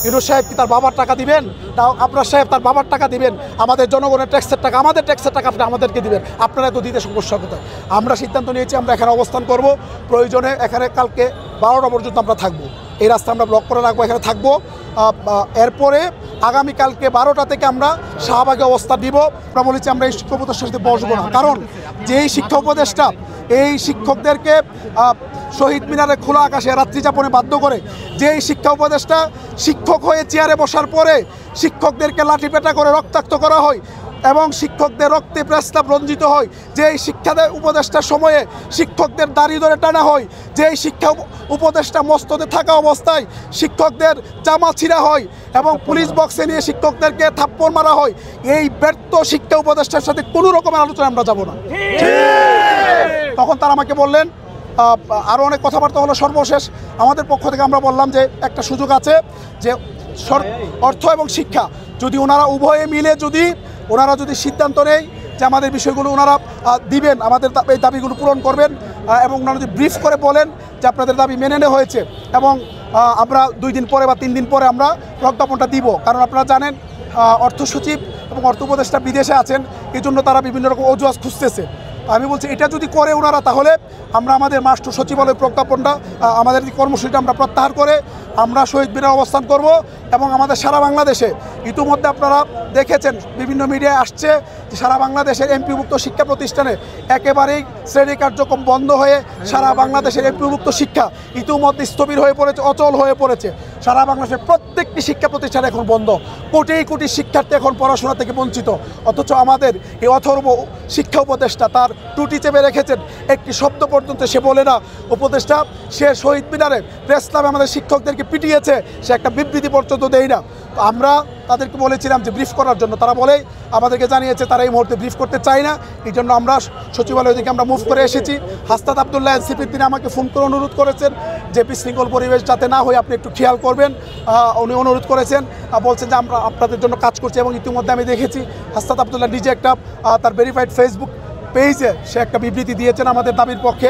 ইউনূস সাহেব কি তার বাবার টাকা দিবেন? তাও আপনার সাহেব তার বাবার টাকা দিবেন? আমাদের জনগণের ট্যাক্সের টাকা, আমাদের ট্যাক্সের টাকা আপনি আমাদেরকে দিবেন। আপনারা তো দিতে সমস্যা কোথায়? আমরা সিদ্ধান্ত নিয়েছি আমরা এখানে অবস্থান করব। প্রয়োজনে এখানে কালকে 12টা পর্যন্ত আমরা থাকবো। এই রাস্তা আমরা ব্লক করে রাখবো, এখানে থাকবো। এরপরে আগামীকালকে 12টা থেকে আমরা শাহবাগে অবস্থান দিব। আমরা বলেছি আমরা এই শিক্ষক উপদেষ্টার সাথে বসবো না, কারণ যেই শিক্ষা উপদেষ্টা এই শিক্ষকদেরকে শহীদ মিনারে খোলা আকাশে রাত্রি যাপনে বাধ্য করে, যেই শিক্ষা উপদেষ্টা শিক্ষক হয়ে চেয়ারে বসার পরে শিক্ষকদেরকে লাঠিপেটা করে রক্তাক্ত করা হয় এবং শিক্ষকদের রক্তে প্রস্তাব রঞ্জিত হয়, যেই শিক্ষা উপদেষ্টার সময়ে শিক্ষকদের দাড়ি ধরে টানা হয়, যেই শিক্ষা উপদেষ্টা মস্তদে থাকা অবস্থায় শিক্ষকদের জামা ছিঁড়া হয় এবং পুলিশ বক্সে নিয়ে শিক্ষকদেরকে থাপ্পড় মারা হয়, এই ব্যর্থ শিক্ষা উপদেষ্টার সাথে কোনো রকমের আলোচনা আমরা যাব না। তখন তারা আমাকে বললেন, আরও অনেক কথাবার্তা হলো। সর্বশেষ আমাদের পক্ষ থেকে আমরা বললাম যে একটা সুযোগ আছে, যে অর্থ এবং শিক্ষা যদি ওনারা উভয়ে মিলে ওনারা যদি সিদ্ধান্ত নেয় যে আমাদের বিষয়গুলো ওনারা দিবেন, আমাদের এই দাবিগুলো পূরণ করবেন এবং ওনারা যদি ব্রিফ করে বলেন যে আপনাদের দাবি মেনে নেওয়া হয়েছে এবং আমরা 2 দিন পরে বা 3 দিন পরে আমরা প্রজ্ঞাপনটা দিব। কারণ আপনারা জানেন অর্থ সচিব এবং অর্থ উপদেষ্টা বিদেশে আছেন, এই জন্য তারা বিভিন্ন রকম অজুহাত খুঁজতেছে। আমি বলছি এটা যদি করে ওনারা, তাহলে আমরা আমাদের মাস্টার সচিবালয় প্রজ্ঞাপনটা আমাদের কর্মসূচিটা আমরা প্রত্যাহার করে আমরা শহীদ মিনারে অবস্থান করব। এবং আমাদের সারা বাংলাদেশে ইতিমধ্যে আপনারা দেখেছেন বিভিন্ন মিডিয়ায় আসছে যে সারা বাংলাদেশের এমপিভুক্ত শিক্ষা প্রতিষ্ঠানে একেবারেই শ্রেণী কার্যক্রম বন্ধ হয়ে সারা বাংলাদেশের এমপিভুক্ত শিক্ষা ইতিমধ্যে স্থবির হয়ে পড়েছে, অচল হয়ে পড়েছে। সারা বাংলাদেশের প্রত্যেকটি শিক্ষা প্রতিষ্ঠান এখন বন্ধ, কোটি কোটি শিক্ষার্থী এখন পড়াশোনা থেকে বঞ্চিত। অথচ আমাদের এই অথর্ব শিক্ষা উপদেষ্টা তার টুটি চেপে রেখেছেন, একটি শব্দ পর্যন্ত সে বলে না। উপদেষ্টা সে শহীদ মিনারে প্রেস ক্লাবে আমাদের শিক্ষকদেরকে পিটিয়েছে, সে একটা বিবৃতি পর্যন্ত দেয় না। তো আমরা তাদেরকে বলেছিলাম যে ব্রিফ করার জন্য, তারা বলে আমাদেরকে জানিয়েছে তারা এই মুহূর্তে ব্রিফ করতে চায় না। এই জন্য আমরা সচিবালয় থেকে আমরা মুভ করে এসেছি। হাসনাত আবদুল্লাহ এনসিপির তিনি আমাকে ফোন করে অনুরোধ করেছেন যে বিশৃঙ্খল পরিবেশ যাতে না হয় আপনি একটু খেয়াল করবেন। উনি অনুরোধ করেছেন, বলছেন যে আমরা আপনাদের জন্য কাজ করছি। এবং ইতিমধ্যে আমি দেখেছি হাসনাত আবদুল্লাহ নিজে একটা তার ভেরিফাইড ফেসবুক পেজে সে একটা বিবৃতি দিয়েছেন আমাদের দাবির পক্ষে।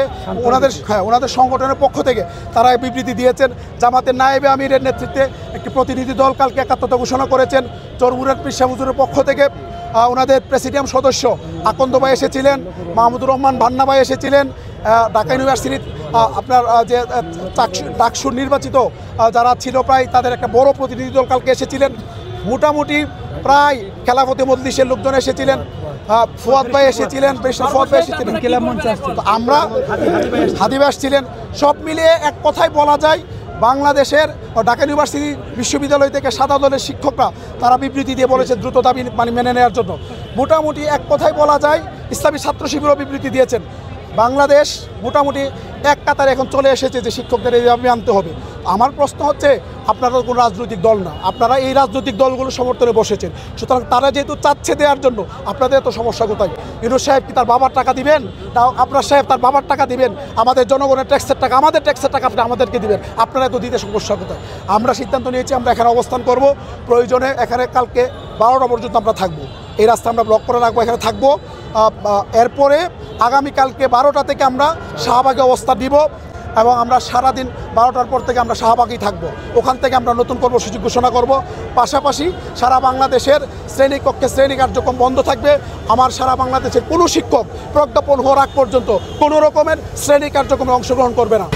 ওনাদের সংগঠনের পক্ষ থেকে তারা বিবৃতি দিয়েছেন। জামাতের নায়েবে আমিরের নেতৃত্বে একটি প্রতিনিধি দল কালকে একাত্মতা ঘোষণা করেছেন। চরমুরের পীর হুজুরের পক্ষ থেকে ওনাদের প্রেসিডিয়াম সদস্য আকন্দ ভাই এসেছিলেন, মাহমুদুর রহমান ভান্না ভাই এসেছিলেন, ঢাকা ইউনিভার্সিটির আপনার যে ডাকসুর নির্বাচিত যারা ছিল প্রায় তাদের একটা বড় প্রতিনিধি দল কালকে এসেছিলেন। মোটামুটি প্রায় খেলাফতে মজলিসের লোকজন এসেছিলেন, ফুয়াদ ভাই এসেছিলেন, ফুয়াদ ভাই এসেছিলেন, আমরা হাদিব আসছিলেন। সব মিলিয়ে এক কথায় বলা যায় বাংলাদেশের ঢাকা ইউনিভার্সিটি বিশ্ববিদ্যালয় থেকে সাদা দলের শিক্ষকরা তারা বিবৃতি দিয়ে বলেছে দ্রুত দাবি মেনে নেওয়ার জন্য। মোটামুটি এক কথায় বলা যায় ইসলামী ছাত্র শিবিরও বিবৃতি দিয়েছেন। বাংলাদেশ মোটামুটি এক কাতারে এখন চলে এসেছে যে শিক্ষকদের এই দাবি আনতে হবে। আমার প্রশ্ন হচ্ছে, আপনারা কোনো রাজনৈতিক দল না, আপনারা এই রাজনৈতিক দলগুলো সমর্থনে বসেছেন, সুতরাং তারা যেহেতু চাচ্ছে দেওয়ার জন্য আপনাদের এত সমস্যা কোথায়? ইউনূস সাহেব কি তার বাবার টাকা দিবেন? তাও আপনার সাহেব তার বাবার টাকা দিবেন? আমাদের জনগণের ট্যাক্সের টাকা, আমাদের ট্যাক্সের টাকা আপনি আমাদেরকে দিবেন। আপনারা এত দিতে সমস্যা কোথায়? আমরা সিদ্ধান্ত নিয়েছি আমরা এখানে অবস্থান করব। প্রয়োজনে এখানে কালকে 12টা পর্যন্ত আমরা থাকবো। এই রাস্তা আমরা ব্লক করে রাখবো, এখানে থাকবো। এরপরে আগামীকালকে 12টা থেকে আমরা শাহবাগে অবস্থান দিব এবং আমরা সারাদিন 12টার পর থেকে আমরা শাহবাগেই থাকবো। ওখান থেকে আমরা নতুন কর্মসূচি ঘোষণা করব। পাশাপাশি সারা বাংলাদেশের শ্রেণীকক্ষে শ্রেণী কার্যক্রম বন্ধ থাকবে। আমার সারা বাংলাদেশের কোনো শিক্ষক প্রজ্ঞাপন হওয়ার আগ পর্যন্ত কোনো রকমের শ্রেণী কার্যক্রমে অংশগ্রহণ করবে না।